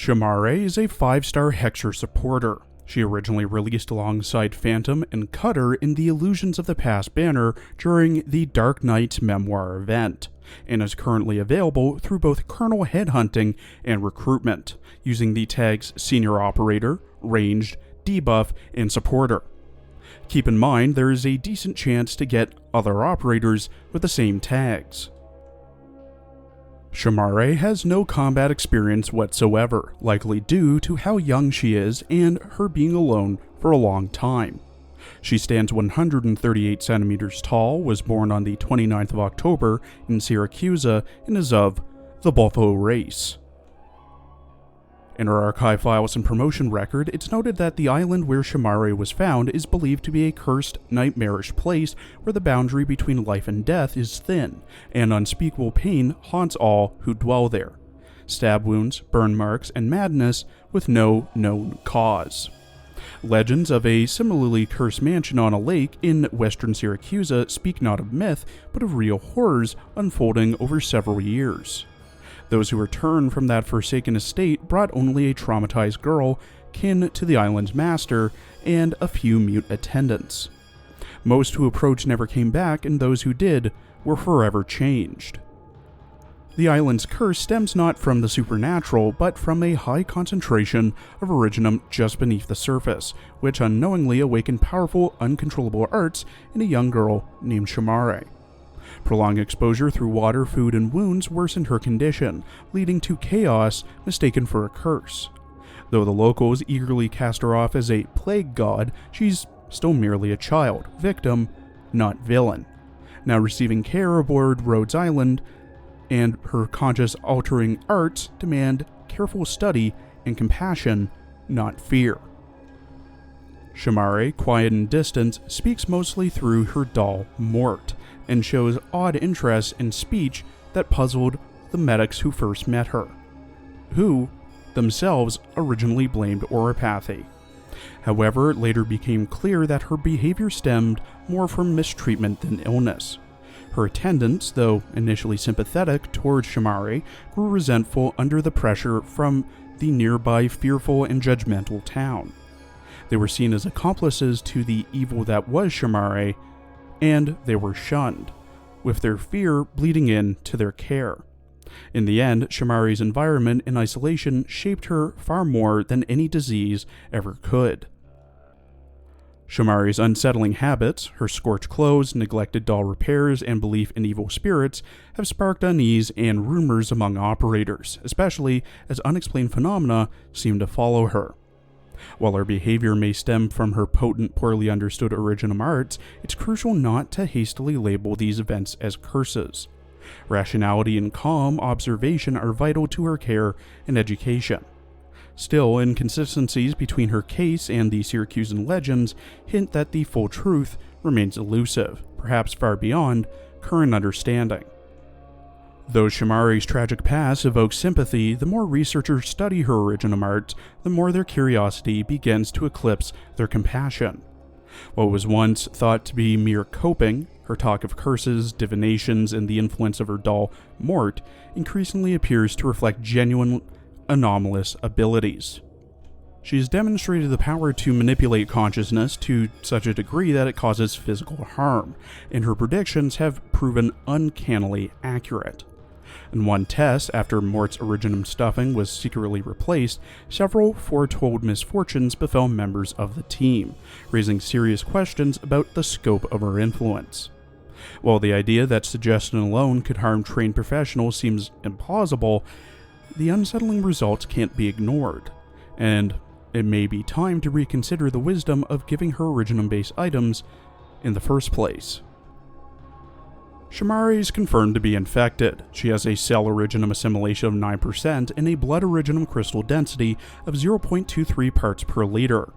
Shamare is a 5-star Hexer supporter. She originally released alongside Phantom and Cutter in the Illusions of the Past banner during the Arknights memoir event, and is currently available through both kernel headhunting and recruitment, using the tags Senior Operator, Ranged, Debuff, and Supporter. Keep in mind there is a decent chance to get other operators with the same tags. Shamare has no combat experience whatsoever, likely due to how young she is and her being alone for a long time. She stands 138 centimeters tall, was born on the 29th of October in Syracuse, and is of the Buffalo race. In her archive files and promotion record, it's noted that the island where Shamare was found is believed to be a cursed, nightmarish place where the boundary between life and death is thin, and unspeakable pain haunts all who dwell there. Stab wounds, burn marks, and madness with no known cause. Legends of a similarly cursed mansion on a lake in western Syracuse speak not of myth, but of real horrors unfolding over several years. Those who returned from that forsaken estate brought only a traumatized girl, kin to the island's master, and a few mute attendants. Most who approached never came back, and those who did were forever changed. The island's curse stems not from the supernatural, but from a high concentration of originum just beneath the surface, which unknowingly awakened powerful, uncontrollable arts in a young girl named Shamare. Prolonged exposure through water, food, and wounds worsened her condition, leading to chaos mistaken for a curse. Though the locals eagerly cast her off as a plague god, she's still merely a child, victim, not villain. Now receiving care aboard Rhodes Island, and her conscious-altering arts demand careful study and compassion, not fear. Shamare, quiet and distant, speaks mostly through her doll, Mort, and shows odd interest in speech that puzzled the medics who first met her, who themselves originally blamed oropathy. However, it later became clear that her behavior stemmed more from mistreatment than illness. Her attendants, though initially sympathetic towards Shamare, grew resentful under the pressure from the nearby fearful and judgmental town. They were seen as accomplices to the evil that was Shamare, and they were shunned, with their fear bleeding in to their care. In the end, Shamare's environment and isolation shaped her far more than any disease ever could. Shamare's unsettling habits, her scorched clothes, neglected doll repairs, and belief in evil spirits have sparked unease and rumors among operators, especially as unexplained phenomena seem to follow her. While her behavior may stem from her potent, poorly understood originum arts, it's crucial not to hastily label these events as curses. Rationality and calm observation are vital to her care and education. Still, inconsistencies between her case and the Syracusan legends hint that the full truth remains elusive, perhaps far beyond current understanding. Though Shamare's tragic past evokes sympathy, the more researchers study her originum arts, the more their curiosity begins to eclipse their compassion. What was once thought to be mere coping, her talk of curses, divinations, and the influence of her doll, Mort, increasingly appears to reflect genuine, anomalous abilities. She has demonstrated the power to manipulate consciousness to such a degree that it causes physical harm, and her predictions have proven uncannily accurate. In one test, after Mort's originum stuffing was secretly replaced, several foretold misfortunes befell members of the team, raising serious questions about the scope of her influence. While the idea that suggestion alone could harm trained professionals seems implausible, the unsettling results can't be ignored, and it may be time to reconsider the wisdom of giving her originum-based items in the first place. Shamare is confirmed to be infected. She has a cell originum assimilation of 9% and a blood originum crystal density of 0.23 parts per liter.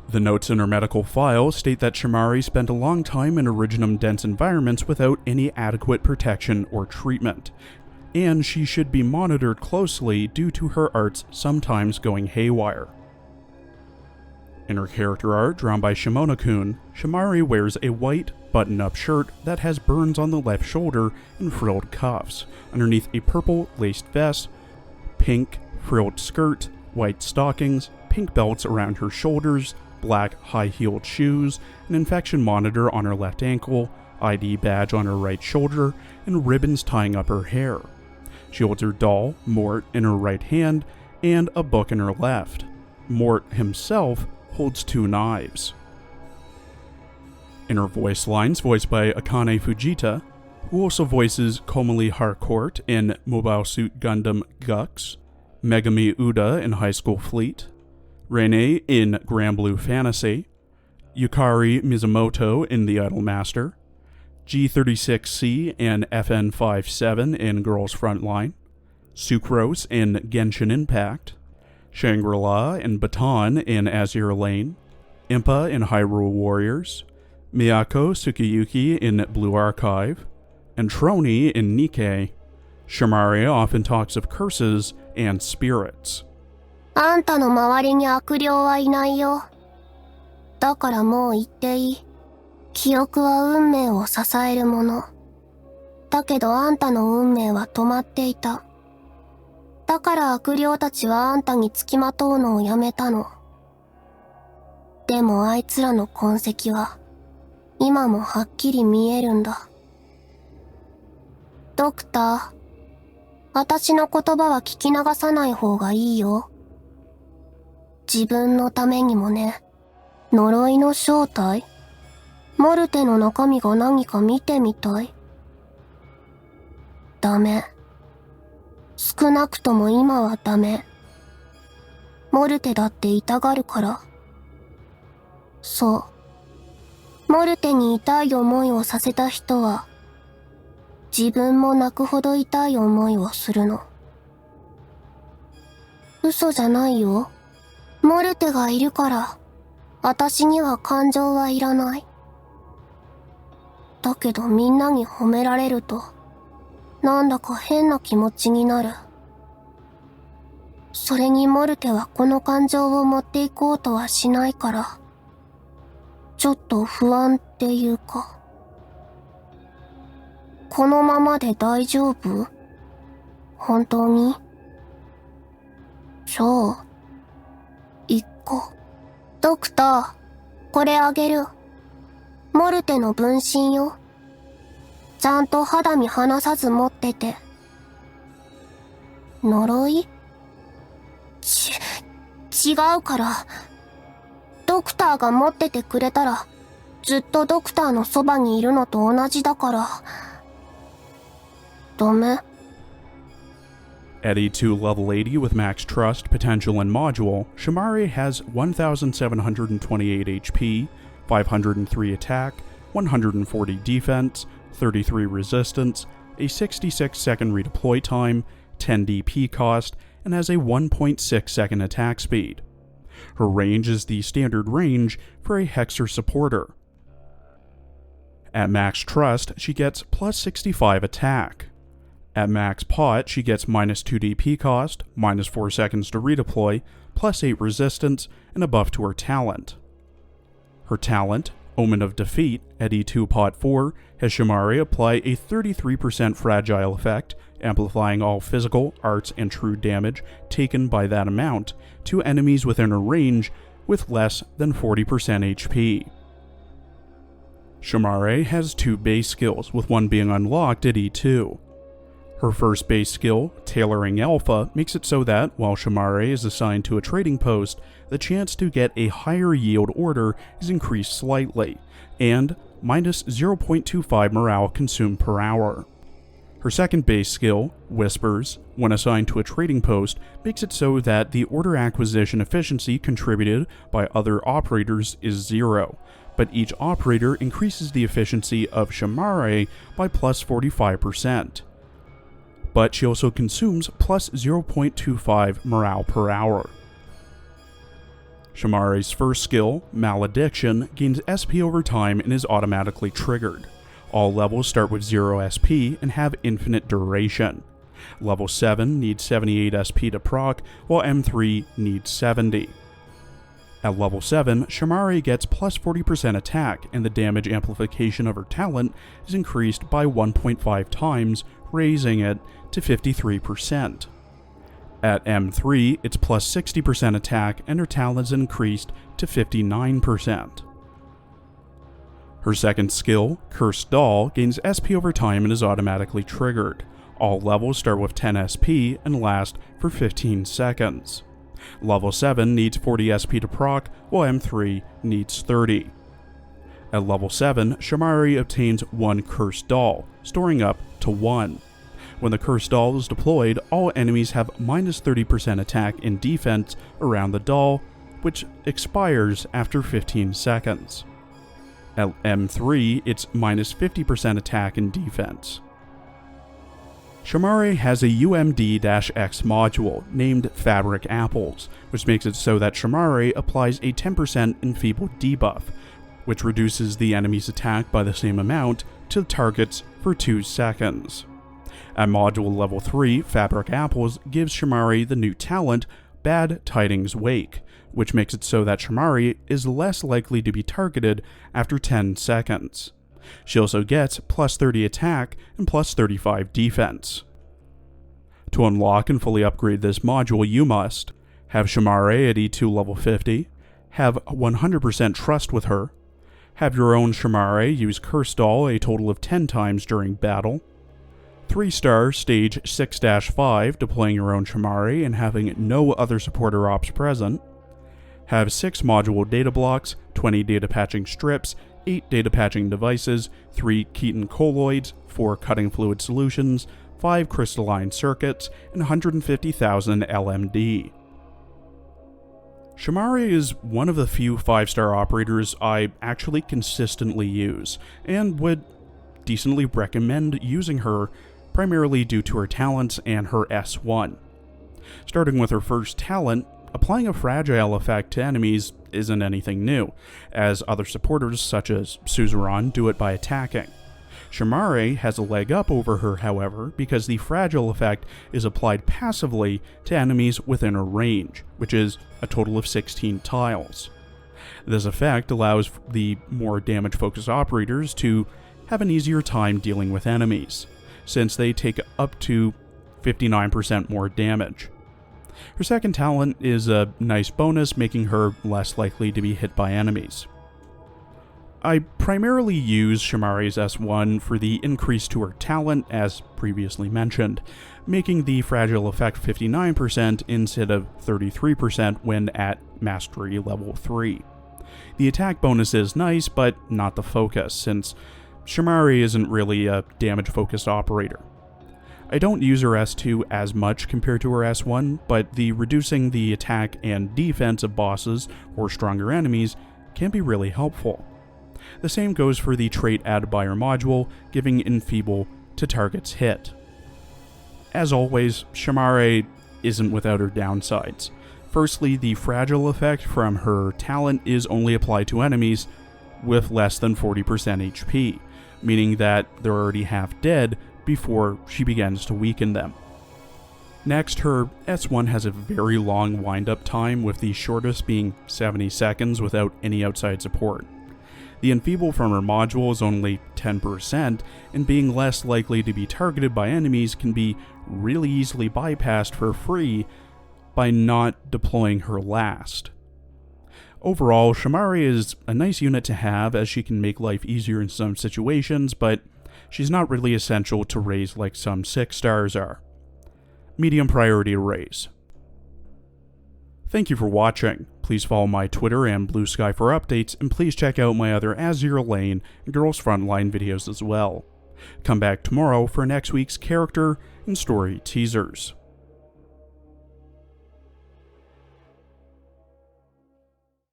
The notes in her medical file state that Shamare spent a long time in originum-dense environments without any adequate protection or treatment, and she should be monitored closely due to her arts sometimes going haywire. In her character art, drawn by Shimona-kun, Shamare wears a white, button-up shirt that has burns on the left shoulder and frilled cuffs, underneath a purple laced vest, pink frilled skirt, white stockings, pink belts around her shoulders, black high-heeled shoes, an infection monitor on her left ankle, ID badge on her right shoulder, and ribbons tying up her hair. She holds her doll, Mort, in her right hand, and a book in her left. Mort himself holds 2 knives. In her voice lines, voiced by Akane Fujita, who also voices Komali Harcourt in Mobile Suit Gundam Gux, Megami Uda in High School Fleet, Rene in Grand Blue Fantasy, Yukari Mizumoto in The Idolmaster, G36C and FN57 in Girls Frontline, Sucrose in Genshin Impact, Shangri-La and Baton in Azure Lane, Impa in Hyrule Warriors, Miyako Tsukiyuki in Blue Archive, and Troni in Nikkei. Shamare often talks of curses and spirits. あんたの周りに悪霊はいないよ。だからもう言っていい。記憶は運命を支えるもの。だけどあんたの運命は止まっていた。だから悪霊たちはあんたにつきまとうのをやめたの。でもあいつらの痕跡は、今もはっきり見えるんだ。ドクター、私の言葉は聞き流さない方がいいよ。自分のためにもね。呪いの正体？モルテの中身が何か見てみたい。ダメ。少なくとも今はダメ。モルテだって痛がるから。そう。モルテに痛い思いをさせた人は、自分も泣くほど痛い思いをするの。嘘じゃないよ。モルテがいるから、私には感情はいらない。だけどみんなに褒められると、なんだか変な気持ちになる。それにモルテはこの感情を持っていこうとはしないから、ちょっと不安っていうか。このままで大丈夫？本当に？じゃあ、一個。ドクター、これあげる。モルテの分身よ。ちゃんと肌身離さず持ってて。呪い？違うから。ドクターが持っててくれたら、ずっとドクターのそばにいるのと同じだから。ダメ。At E2 level 80 with max trust, potential, and module, Shamare has 1,728 HP, 503 attack, 140 defense, 33 resistance, a 66 second redeploy time, 10 DP cost, and has a 1.6 second attack speed. Her range is the standard range for a Hexer supporter. At max trust, she gets plus 65 attack. At max pot, she gets minus 2 DP cost, minus 4 seconds to redeploy, plus 8 resistance, and a buff to her talent. Her talent, Omen of Defeat, at E2 pot 4, has Shamare apply a 33% fragile effect, amplifying all physical, arts, and true damage taken by that amount to enemies within her range with less than 40% HP. Shamare has 2 base skills, with one being unlocked at E2. Her first base skill, Tailoring Alpha, makes it so that, while Shamare is assigned to a trading post, the chance to get a higher yield order is increased slightly, and minus 0.25 morale consumed per hour. Her second base skill, Whispers, when assigned to a trading post, makes it so that the order acquisition efficiency contributed by other operators is 0, but each operator increases the efficiency of Shamare by plus 45%. But she also consumes plus 0.25 morale per hour. Shamare's first skill, Malediction, gains SP over time and is automatically triggered. All levels start with 0 SP and have infinite duration. Level 7 needs 78 SP to proc, while M3 needs 70. At level 7, Shamare gets plus 40% attack, and the damage amplification of her talent is increased by 1.5 times, raising it to 53%. At M3, it's plus 60% attack and her talent is increased to 59%. Her second skill, Cursed Doll, gains SP over time and is automatically triggered. All levels start with 10 SP and last for 15 seconds. Level 7 needs 40 SP to proc, while M3 needs 30. At level 7, Shamare obtains 1 Cursed Doll, storing up to 1. When the Cursed Doll is deployed, all enemies have minus 30% attack and defense around the doll, which expires after 15 seconds. At M3, it's minus 50% attack and defense. Shamare has a UMD-X module named Fabric Apples, which makes it so that Shamare applies a 10% enfeebled debuff, which reduces the enemy's attack by the same amount to targets for 2 seconds. At module level 3, Fabric Apples gives Shamare the new talent, Bad Tidings Wake, which makes it so that Shamare is less likely to be targeted after 10 seconds. She also gets plus 30 attack and plus 35 defense. To unlock and fully upgrade this module, you must have Shamare at E2 level 50, have 100% trust with her, have your own Shamare use Cursed Doll a total of 10 times during battle, 3-star stage 6-5 deploying your own Shamare and having no other supporter ops present, have 6 module data blocks, 20 data patching strips, 8 data patching devices, 3 Keaton colloids, 4 cutting fluid solutions, 5 crystalline circuits, and 150,000 LMD. Shamare is one of the few 5-star operators I actually consistently use, and would decently recommend using her primarily due to her talents and her S1. Starting with her first talent, applying a fragile effect to enemies isn't anything new, as other supporters such as Suzerain do it by attacking. Shamare has a leg up over her, however, because the fragile effect is applied passively to enemies within her range, which is a total of 16 tiles. This effect allows the more damage-focused operators to have an easier time dealing with enemies, since they take up to 59% more damage. Her second talent is a nice bonus, making her less likely to be hit by enemies. I primarily use Shamare's S1 for the increase to her talent, as previously mentioned, making the fragile effect 59% instead of 33% when at Mastery level 3. The attack bonus is nice, but not the focus, since Shamare isn't really a damage-focused operator. I don't use her S2 as much compared to her S1, but the reducing the attack and defense of bosses or stronger enemies can be really helpful. The same goes for the trait added by her module, giving Enfeeble to targets hit. As always, Shamare isn't without her downsides. Firstly, the fragile effect from her talent is only applied to enemies with less than 40% HP, meaning that they're already half dead before she begins to weaken them. Next, her S1 has a very long wind-up time, with the shortest being 70 seconds without any outside support. The Enfeeble from her module is only 10%, and being less likely to be targeted by enemies can be really easily bypassed for free by not deploying her last. Overall, Shamare is a nice unit to have, as she can make life easier in some situations, but she's not really essential to raise like some 6-stars are. Medium priority to raise. Thank you for watching. Please follow my Twitter and Blue Sky for updates, and please check out my other Azure Lane and Girls Frontline videos as well. Come back tomorrow for next week's character and story teasers.